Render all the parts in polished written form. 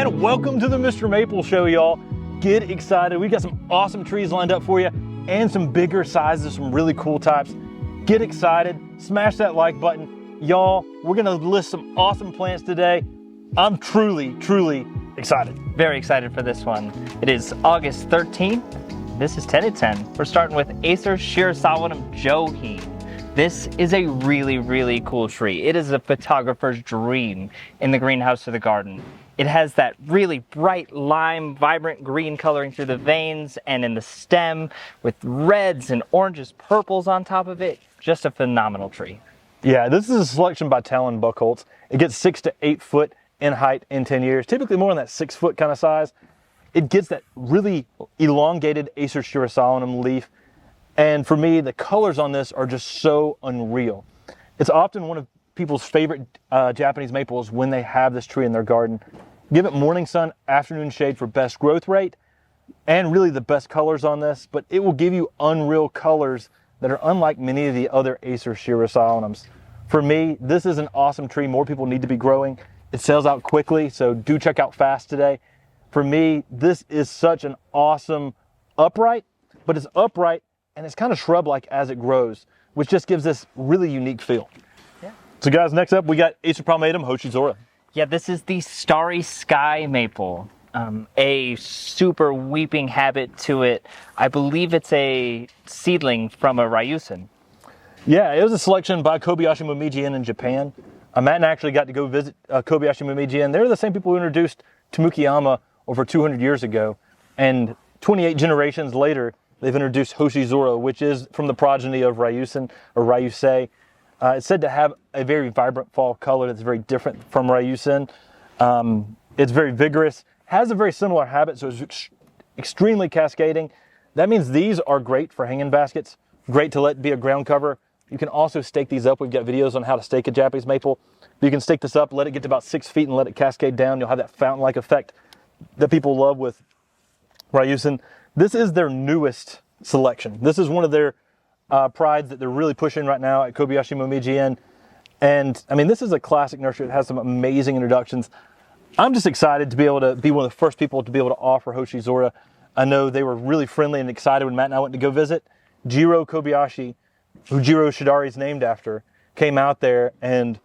and welcome to the Mr. Maple Show, y'all. Get excited. We got some awesome trees lined up for you and some bigger sizes, some really cool types. Get excited, smash that like button. Y'all, we're gonna list some awesome plants today. I'm truly excited. Very excited for this one. It is August 13th. This is 10 at 10. We're starting with Acer Shirsalum Joum. This is a really cool tree. It is a photographer's dream in the greenhouse or the garden. It has that really bright lime, vibrant green coloring through the veins and in the stem with reds and oranges, purples on top of it. Just a phenomenal tree. Yeah, this is a selection by Talon Buchholz. It gets 6 to 8 foot in height in 10 years, typically more in that 6 foot kind of size. It gets that really elongated Acer Shirsalum leaf. And for me, the colors on this are just so unreal. It's often one of people's favorite Japanese maples when they have this tree in their garden. Give it morning sun, afternoon shade for best growth rate, and really the best colors on this, but it will give you unreal colors that are unlike many of the other Acer Shirsalums. For me, this is an awesome tree. More people need to be growing. It sells out quickly, so do check out fast today. For me, this is such an awesome upright, but it's upright and it's kind of shrub-like as it grows, which just gives this really unique feel. Yeah. So guys, next up we got Acer palmatum Hoshizora. Yeah, this is the Starry Sky Maple. A super weeping habit to it. I believe it's a seedling from a Ryusen. Yeah, it was a selection by Kobayashi Momiji in Japan. Matt and I actually got to go visit Kobayashi Momiji, and they're the same people who introduced Tamukiyama over 200 years ago. And 28 generations later, they've introduced Hoshizora, which is from the progeny of Ryusen or Ryusei. It's said to have a very vibrant fall color that's very different from Ryusen. It's very vigorous, has a very similar habit, so it's extremely cascading. That means these are great for hanging baskets, great to let be a ground cover. You can also stake these up. We've got videos on how to stake a Japanese maple. You can stake this up, let it get to about 6 feet and let it cascade down. You'll have that fountain-like effect that people love with Ryusen. This is their newest selection. This is one of their prides that they're really pushing right now at Kobayashi Momiji. And I mean, this is a classic nursery. It has some amazing introductions. I'm just excited to be able to be one of the first people to be able to offer Hoshizora. I know they were really friendly and excited when Matt and I went to go visit. Jiro Kobayashi, who Jiro Shidari is named after, came out there, and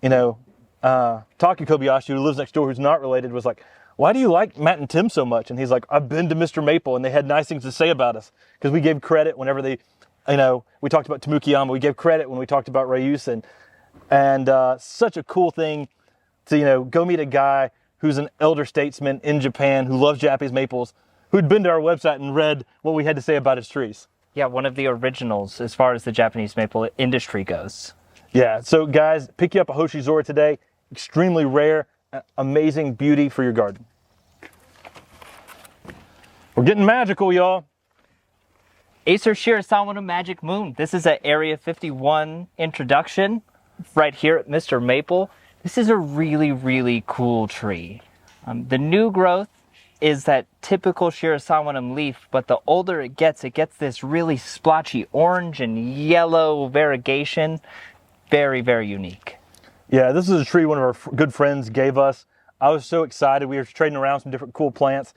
Taki Kobayashi, who lives next door, who's not related, was like, "Why do you like Matt and Tim so much?" And he's like, "I've been to Mr. Maple and they had nice things to say about us." Because we gave credit whenever they, we talked about Tamukiyama, we gave credit when we talked about Ryusen. And such a cool thing to, go meet a guy who's an elder statesman in Japan who loves Japanese maples, who'd been to our website and read what we had to say about his trees. Yeah, one of the originals as far as the Japanese maple industry goes. Yeah, so guys, pick you up a Hoshizora today. Extremely rare, amazing beauty for your garden. We're getting magical, y'all. Acer Shirsalum Magic Moon. This is an Area 51 introduction right here at Mr. Maple. This is a really cool tree. The new growth is that typical Shirsalum leaf, but the older it gets this really splotchy orange and yellow variegation. Very unique. Yeah, this is a tree one of our good friends gave us. I was so excited. We were trading around some different cool plants,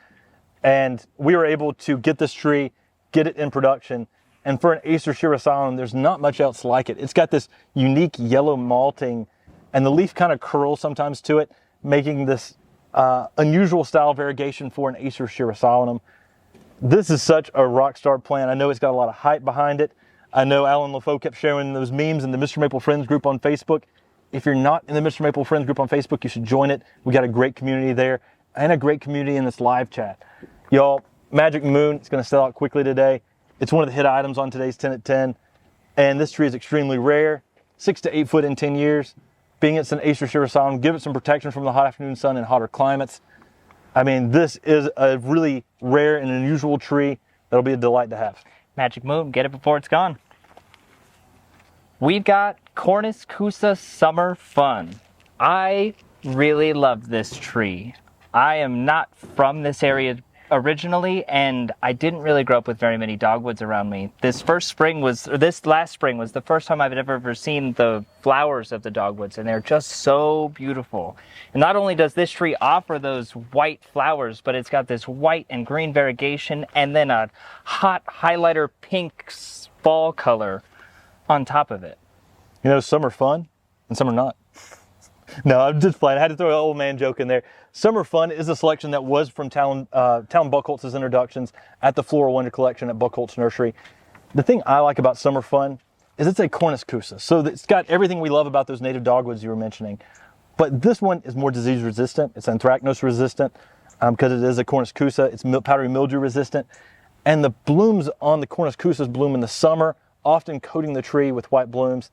and we were able to get this tree, get it in production. And for an Acer Shirsalum, there's not much else like it. It's got this unique yellow malting, and the leaf kind of curls sometimes to it, making this unusual style variegation for an Acer Shirsalum. This is such a rock star plant. I know it's got a lot of hype behind it. I know Alan LaFoe kept sharing those memes in the Mr. Maple Friends group on Facebook. If you're not in the Mr. Maple Friends group on Facebook, you should join it. We got a great community there and a great community in this live chat. Y'all, Magic Moon, it's going to sell out quickly today. It's one of the hit items on today's 10 at 10. And this tree is extremely rare, 6 to 8 foot in 10 years. Being it's an Acer Shirsalum, give it some protection from the hot afternoon sun in hotter climates. I mean, this is a really rare and unusual tree that'll be a delight to have. Magic Moon, get it before it's gone. We've got Cornus Kusas Summer Fun. I really love this tree. I am not from this area originally, and I didn't really grow up with very many dogwoods around me. This last spring was the first time I've ever seen the flowers of the dogwoods, and they're just so beautiful. And not only does this tree offer those white flowers, but it's got this white and green variegation, and then a hot highlighter pink fall color on top of it. You know, some are fun and some are not. No, I'm just playing. I had to throw an old man joke in there. Summer Fun is a selection that was from Talon Buckholtz's introductions at the Floral Wonder Collection at Buckholtz Nursery. The thing I like about Summer Fun is it's a Cornus Kusas. So it's got everything we love about those native dogwoods you were mentioning. But this one is more disease resistant. It's anthracnose resistant because it is a Cornus Kusa. It's powdery mildew resistant. And the blooms on the Cornus Kusas bloom in the summer, often coating the tree with white blooms.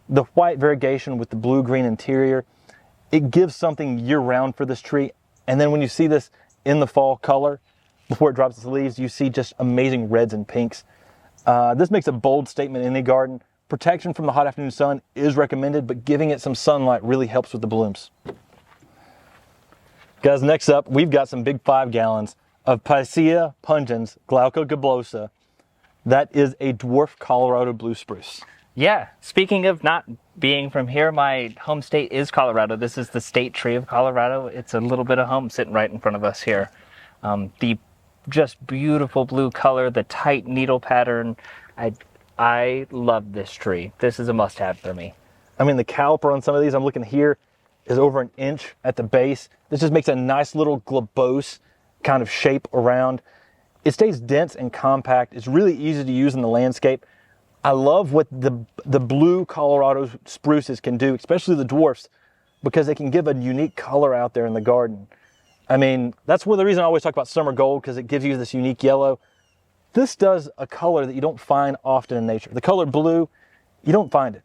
The white variegation with the blue-green interior, it gives something year-round for this tree. And then when you see this in the fall color, before it drops its leaves, you see just amazing reds and pinks. This makes a bold statement in any garden. Protection from the hot afternoon sun is recommended, but giving it some sunlight really helps with the blooms. Guys, next up, we've got some big 5 gallons of Picea pungens glaucoglobosa. That is a dwarf Colorado blue spruce. Yeah, speaking of not being from here, my home state is Colorado. This is the state tree of Colorado. It's a little bit of home sitting right in front of us here. The just beautiful blue color, the tight needle pattern. I love this tree. This is a must-have for me. I mean, the caliper on some of these, I'm looking here, is over 1 inch at the base. This just makes a nice little globose kind of shape around. It stays dense and compact. It's really easy to use in the landscape. I love what the blue Colorado spruces can do, especially the dwarfs, because they can give a unique color out there in the garden. I mean, that's one of the reasons I always talk about summer gold, because it gives you this unique yellow. This does a color that you don't find often in nature. The color blue, you don't find it.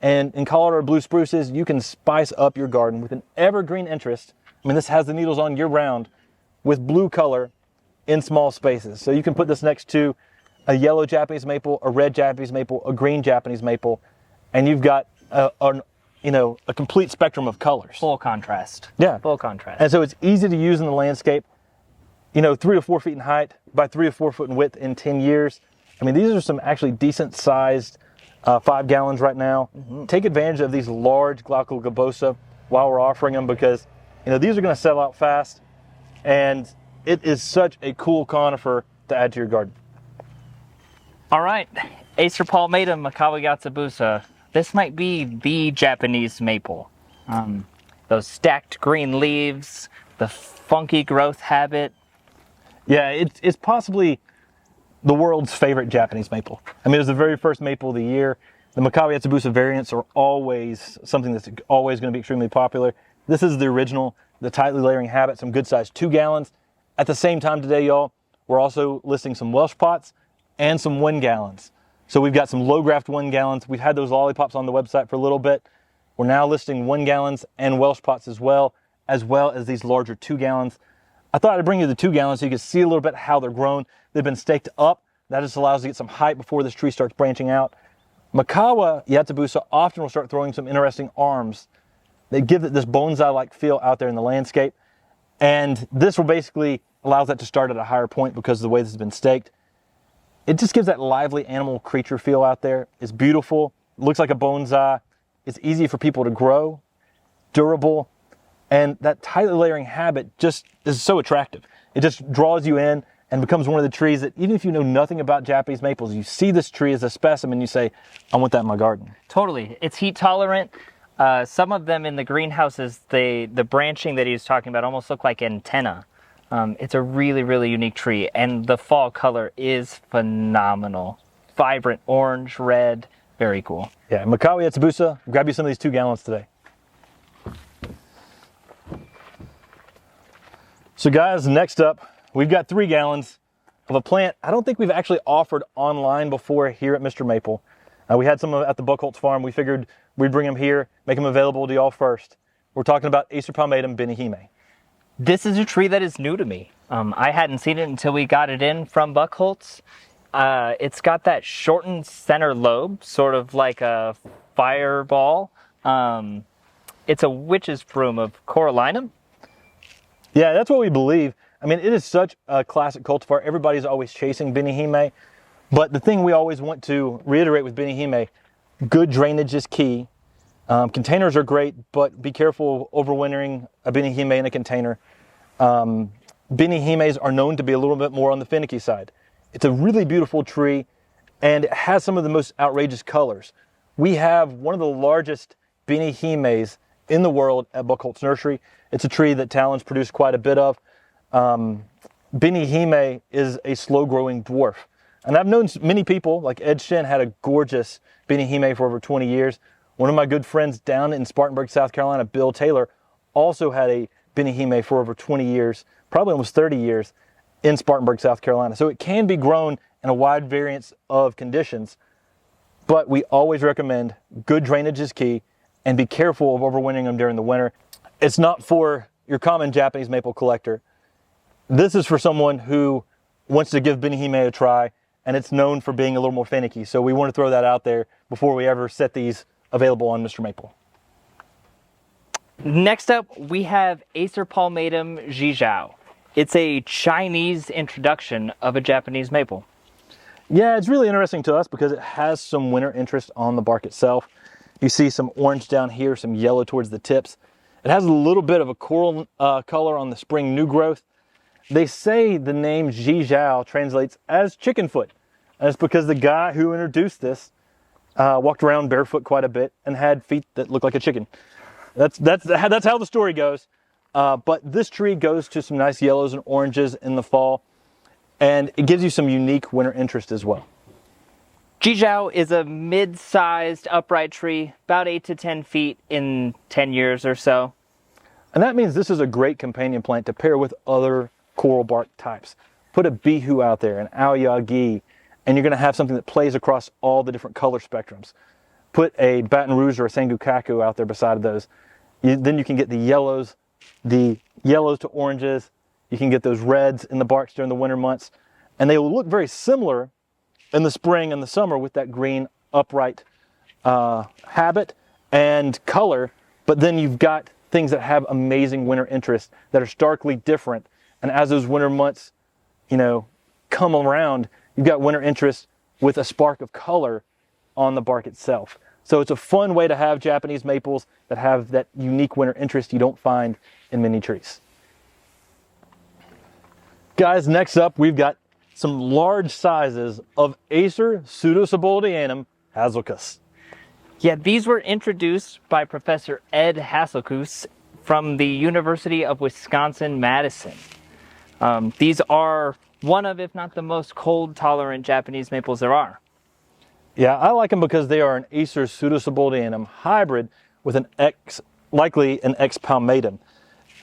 And in Colorado blue spruces, you can spice up your garden with an evergreen interest. I mean, this has the needles on year round with blue color in small spaces. So you can put this next to a yellow Japanese maple, a red Japanese maple, a green Japanese maple, and you've got a complete spectrum of colors. Full contrast. Yeah. Full contrast. And so it's easy to use in the landscape. 3 to 4 feet in height by 3 to 4 foot in width in 10 years. I mean, these are some actually decent sized 5 gallons right now. Mm-hmm. Take advantage of these large glaucoglobosa while we're offering them, because these are going to sell out fast, and it is such a cool conifer to add to your garden. All right, Acer palmatum Makawagatsubusa. This might be the Japanese maple. Those stacked green leaves, the funky growth habit. Yeah, it's possibly the world's favorite Japanese maple. I mean, it was the very first maple of the year. The Makawagatsubusa variants are always something that's always going to be extremely popular. This is the original, the tightly layering habit, some good size 2 gallons. At the same time today, y'all, we're also listing some Welsh pots and some 1 gallons. So we've got some low graft 1 gallons. We've had those lollipops on the website for a little bit. We're now listing 1 gallons and Welsh pots as well as these larger 2 gallons. I thought I'd bring you the 2 gallons so you can see a little bit how they're grown. They've been staked up. That just allows us to get some height before this tree starts branching out. Makawagatsubusa often will start throwing some interesting arms. They give it this bonsai-like feel out there in the landscape. And this will basically allows that to start at a higher point because of the way this has been staked. It just gives that lively animal creature feel out there. It's beautiful. It looks like a bonsai. It's easy for people to grow, durable, and that tightly layering habit just is so attractive. It just draws you in and becomes one of the trees that, even if you know nothing about Japanese maples, you see this tree as a specimen, you say, I want that in my garden. Totally. It's heat tolerant. Some of them in the greenhouses, the branching that he was talking about almost look like antenna. It's a really, really unique tree, and the fall color is phenomenal. Vibrant orange, red, very cool. Yeah, Makawagatsubusa, grab you some of these 2 gallons today. So guys, next up, we've got 3 gallons of a plant I don't think we've actually offered online before here at Mr. Maple. We had some at the Buckholtz farm. We figured we'd bring them here, make them available to y'all first. We're talking about Acer palmatum benihime. This is a tree that is new to me. I hadn't seen it until we got it in from Buckholtz. It's got that shortened center lobe, sort of like a fireball. It's a witch's broom of Corallinum. Yeah, that's what we believe. I mean, it is such a classic cultivar. Everybody's always chasing Benihime. But the thing we always want to reiterate with Benihime, good drainage is key. Containers are great, but be careful of overwintering a Benihime in a container. Benihimes are known to be a little bit more on the finicky side. It's a really beautiful tree, and it has some of the most outrageous colors. We have one of the largest Benihimes in the world at Buckholtz Nursery. It's a tree that Talon's produced quite a bit of. Benihime is a slow-growing dwarf. And I've known many people, like Ed Shin had a gorgeous Benihime for over 20 years. One of my good friends down in Spartanburg, South Carolina, Bill Taylor, also had a Benihime for over 20 years, probably almost 30 years, in Spartanburg, South Carolina. So it can be grown in a wide variance of conditions, but we always recommend good drainage is key, and be careful of overwintering them during the winter. It's not for your common Japanese maple collector. This is for someone who wants to give Benihime a try, and it's known for being a little more finicky. So we want to throw that out there before we ever set these available on MrMaple. Next up, we have Acer palmatum Zhizhao. It's a Chinese introduction of a Japanese maple. Yeah, it's really interesting to us because it has some winter interest on the bark itself. You see some orange down here, some yellow towards the tips. It has a little bit of a coral color on the spring new growth. They say the name Zhizhao translates as chicken foot. And it's because the guy who introduced this walked around barefoot quite a bit and had feet that looked like a chicken. That's how the story goes. But this tree goes to some nice yellows and oranges in the fall, and it gives you some unique winter interest as well. Zhizhao is a mid-sized upright tree, about 8 to 10 feet in 10 years or so. And that means this is a great companion plant to pair with other coral bark types. Put a bihu out there, an aoyagi, and you're going to have something that plays across all the different color spectrums. Put a Baton Rouge or a Sengokaku out there beside those. Then you can get the yellows to oranges. You can get those reds in the barks during the winter months. And they will look very similar in the spring and the summer with that green upright habit and color. But then you've got things that have amazing winter interest that are starkly different. And as those winter months, come around, you've got winter interest with a spark of color on the bark itself. So it's a fun way to have Japanese maples that have that unique winter interest you don't find in many trees. Guys, next up, we've got some large sizes of Acer pseudo hocus. Yeah, these were introduced by Professor Ed Hasselkus from the University of Wisconsin-Madison. These are one of, if not the most cold-tolerant Japanese maples there are. Yeah, I like them because they are an Acer pseudo hybrid with likely an X palmatum.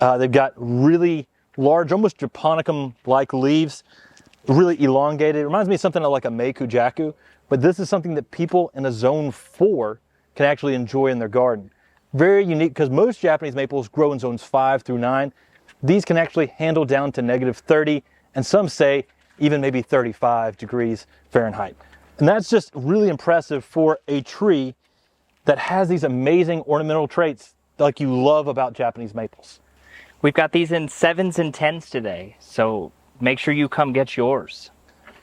They've got really large, almost japonicum-like leaves, really elongated. It reminds me of something like a meikujaku, but this is something that people in a zone 4 can actually enjoy in their garden. Very unique because most Japanese maples grow in zones 5 through 9. These can actually handle down to -30, and some say even maybe 35 degrees Fahrenheit. And that's just really impressive for a tree that has these amazing ornamental traits like you love about Japanese maples. We've got these in 7s and 10s today, so make sure you come get yours.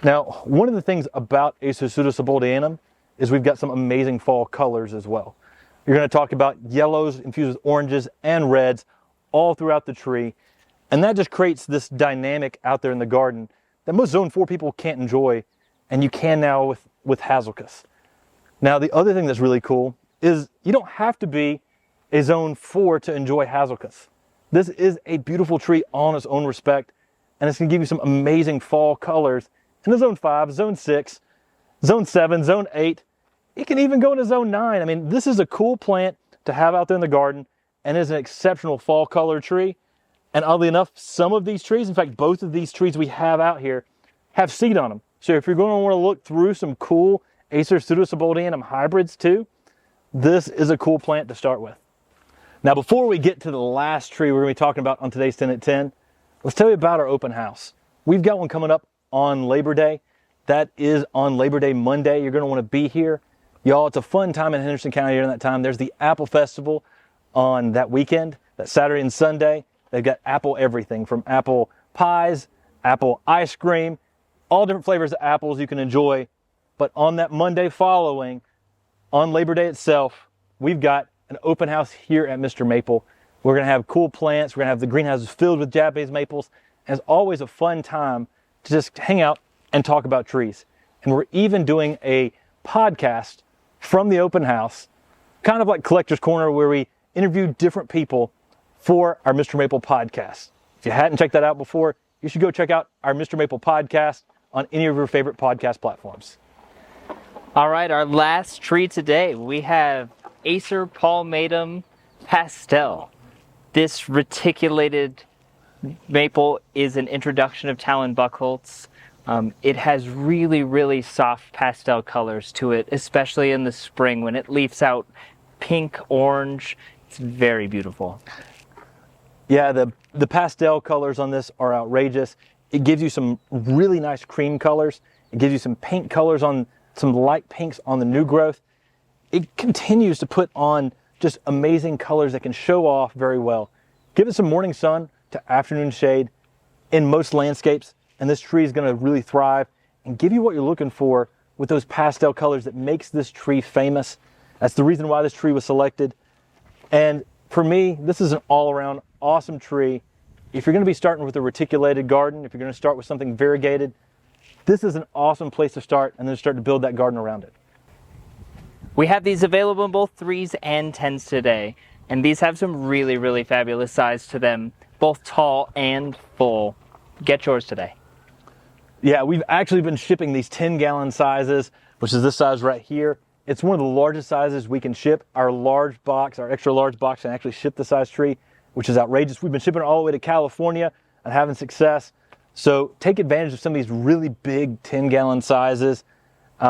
Now, one of the things about Acer pseudo is we've got some amazing fall colors as well. You're going to talk about yellows infused with oranges and reds all throughout the tree. And that just creates this dynamic out there in the garden that most zone 4 people can't enjoy, and you can now with hocus. Now, the other thing that's really cool is you don't have to be a zone 4 to enjoy hocus. This is a beautiful tree all in its own respect, and it's going to give you some amazing fall colors in the zone 5, zone 6, zone 7, zone 8. It can even go into zone 9. I mean, this is a cool plant to have out there in the garden, and is an exceptional fall color tree. And oddly enough, some of these trees, in fact, both of these trees we have out here, have seed on them. So if you're going to want to look through some cool Acer pseudo hybrids too, this is a cool plant to start with. Now, before we get to the last tree we're going to be talking about on today's 10 at 10, let's tell you about our open house. We've got one coming up on Labor Day. That is on Labor Day Monday. You're going to want to be here. Y'all, it's a fun time in Henderson County during that time. There's the Apple Festival on that weekend, that Saturday and Sunday. They've got apple everything, from apple pies, apple ice cream, all different flavors of apples you can enjoy. But on that Monday following, on Labor Day itself, we've got an open house here at MrMaple. We're gonna have cool plants. We're gonna have the greenhouses filled with Japanese maples. And it's always a fun time to just hang out and talk about trees. And we're even doing a podcast from the open house, kind of like Collector's Corner, where we interview different people for our MrMaple podcast. If you hadn't checked that out before, you should go check out our MrMaple podcast on any of your favorite podcast platforms. All right, our last tree today, we have Acer palmatum pastel. This reticulated maple is an introduction of Talon Buckholz. It has really, really soft pastel colors to it, especially in the spring when it leaves out pink, orange. It's very beautiful. Yeah, the pastel colors on this are outrageous. It gives you some really nice cream colors. It gives you some pink colors on some light pinks on the new growth. It continues to put on just amazing colors that can show off very well. Give it some morning sun to afternoon shade in most landscapes, and this tree is going to really thrive and give you what you're looking for with those pastel colors that makes this tree famous. That's the reason why this tree was selected. And for me, this is an all-around awesome tree. If you're going to be starting with a reticulated garden, if you're going to start with something variegated, this is an awesome place to start, and then start to build that garden around it. We have these available in both 3s and 10s today, and these have some really, really fabulous size to them, both tall and full. Get yours today. Yeah, we've actually been shipping these 10-gallon sizes, which is this size right here. It's one of the largest sizes we can ship. Our large box, our extra large box, can actually ship the size tree, which is outrageous. We've been shipping it all the way to California and having success. So take advantage of some of these really big 10-gallon sizes. They're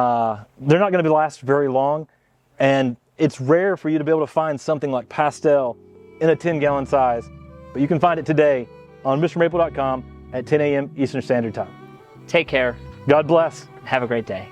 not going to last very long, and it's rare for you to be able to find something like pastel in a 10-gallon size, but you can find it today on MrMaple.com at 10 a.m. Eastern Standard Time. Take care. God bless. Have a great day.